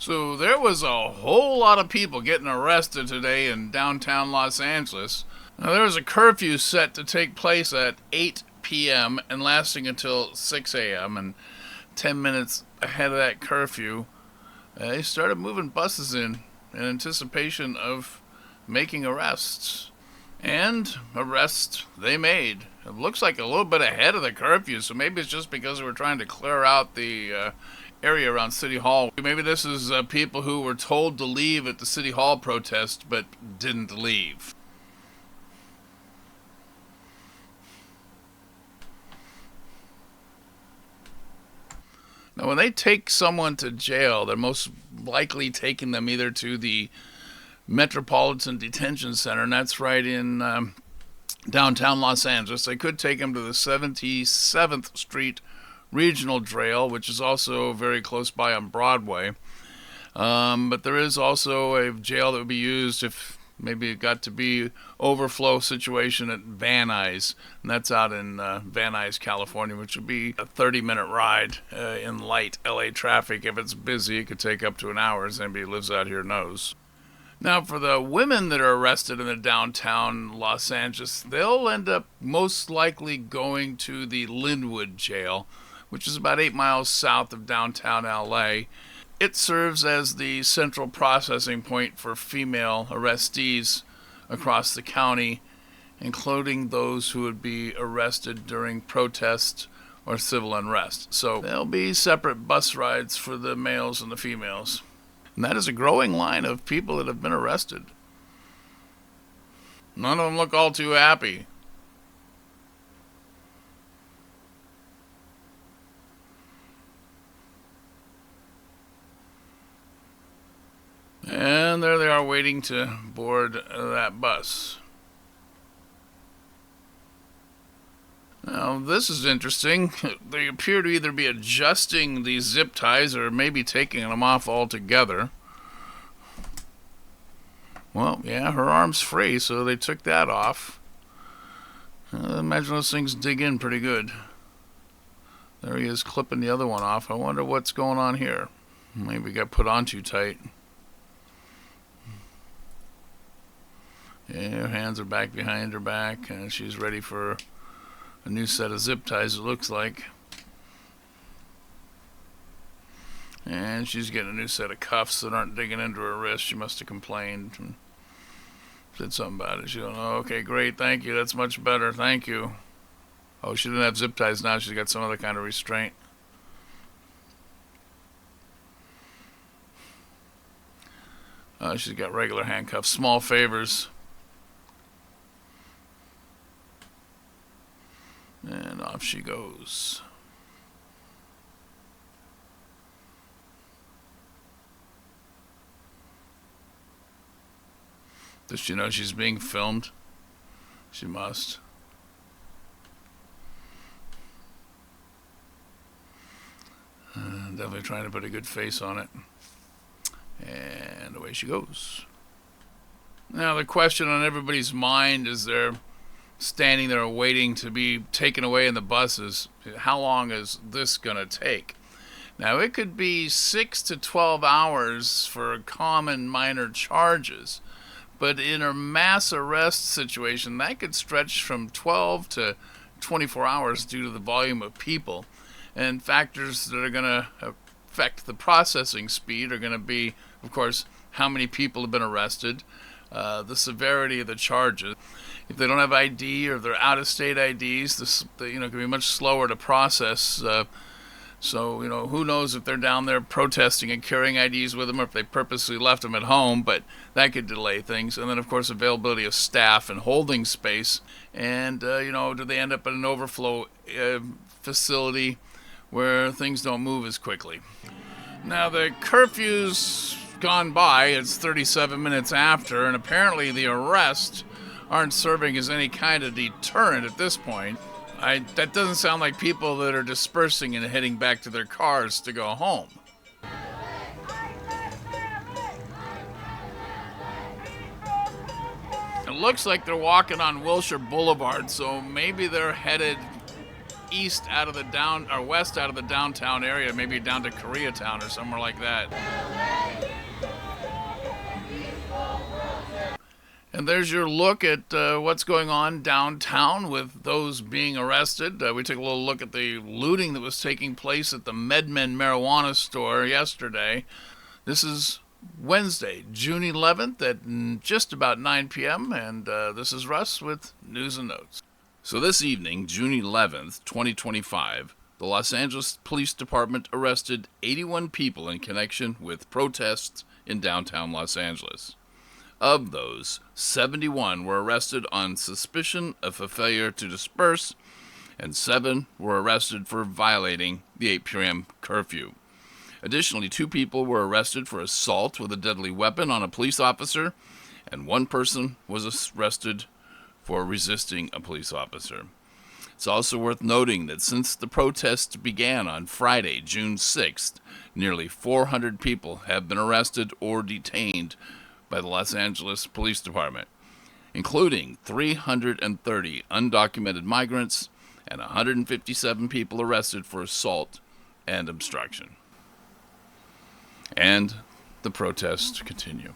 So there was a whole lot of people getting arrested today in downtown Los Angeles. Now, there was a curfew set to take place at 8 p.m. and lasting until 6 a.m. And 10 minutes ahead of that curfew, they started moving buses in anticipation of making arrests. And arrests they made. It looks like a little bit ahead of the curfew, so maybe it's just because we're trying to clear out the area around City Hall. Maybe this is people who were told to leave at the City Hall protest but didn't leave. Now, when they take someone to jail, they're most likely taking them either to the Metropolitan Detention Center, and that's right in downtown Los Angeles. They could take them to the 77th Street Regional Jail, which is also very close by on Broadway. But there is also a jail that would be used if maybe it got to be overflow situation at Van Nuys, and that's out in Van Nuys, California, which would be a 30-minute ride in light LA traffic. If it's busy, it could take up to an hour, as anybody who lives out here knows. Now, for the women that are arrested in the downtown Los Angeles, they'll end up most likely going to the Linwood jail, which is about 8 miles south of downtown LA. It serves as the central processing point for female arrestees across the county, including those who would be arrested during protest or civil unrest. So there'll be separate bus rides for the males and the females. And that is a growing line of people that have been arrested. None of them look all too happy. And there they are waiting to board that bus. Now, this is interesting. They appear to either be adjusting these zip ties or maybe taking them off altogether. Well, yeah, her arm's free, so they took that off. I imagine those things dig in pretty good. There he is clipping the other one off. I wonder what's going on here. Maybe got put on too tight. Yeah, her hands are back behind her back, and she's ready for a new set of zip ties, it looks like. And she's getting a new set of cuffs that aren't digging into her wrist. She must have complained and said something about it. She don't know. Okay, great, thank you. That's much better. Thank you. Oh, she didn't have zip ties now. She's got some other kind of restraint. She's got regular handcuffs. Small favors. And off she goes. Does she know she's being filmed? She must. Definitely trying to put a good face on it. And away she goes. Now, the question on everybody's mind is they're standing there waiting to be taken away in the buses. How long is this going to take? Now, it could be 6 to 12 hours for common minor charges, but in a mass arrest situation, that could stretch from 12 to 24 hours due to the volume of people. And factors that are going to affect the processing speed are going to be, of course, how many people have been arrested, the severity of the charges. If they don't have ID or they're out-of-state IDs, this can be much slower to process. So who knows if they're down there protesting and carrying IDs with them, or if they purposely left them at home. But that could delay things. And then, of course, availability of staff and holding space. And do they end up in an overflow facility where things don't move as quickly? Now, the curfew's gone by. It's 37 minutes after, and apparently the arrest aren't serving as any kind of deterrent at this point. That doesn't sound like people that are dispersing and heading back to their cars to go home. It looks like they're walking on Wilshire Boulevard, so maybe they're headed east out of the west out of the downtown area, maybe down to Koreatown or somewhere like that. And there's your look at what's going on downtown with those being arrested. We took a little look at the looting that was taking place at the MedMen marijuana store yesterday. This is Wednesday, June 11th at just about 9 p.m. And this is Russ with News and Notes. So this evening, June 11th, 2025, the Los Angeles Police Department arrested 81 people in connection with protests in downtown Los Angeles. Of those, 71 were arrested on suspicion of a failure to disperse, and 7 were arrested for violating the 8 p.m. curfew. Additionally, 2 people were arrested for assault with a deadly weapon on a police officer, and 1 person was arrested for resisting a police officer. It's also worth noting that since the protests began on Friday, June 6th, nearly 400 people have been arrested or detained by the Los Angeles Police Department, including 330 undocumented migrants and 157 people arrested for assault and obstruction. And the protests continue.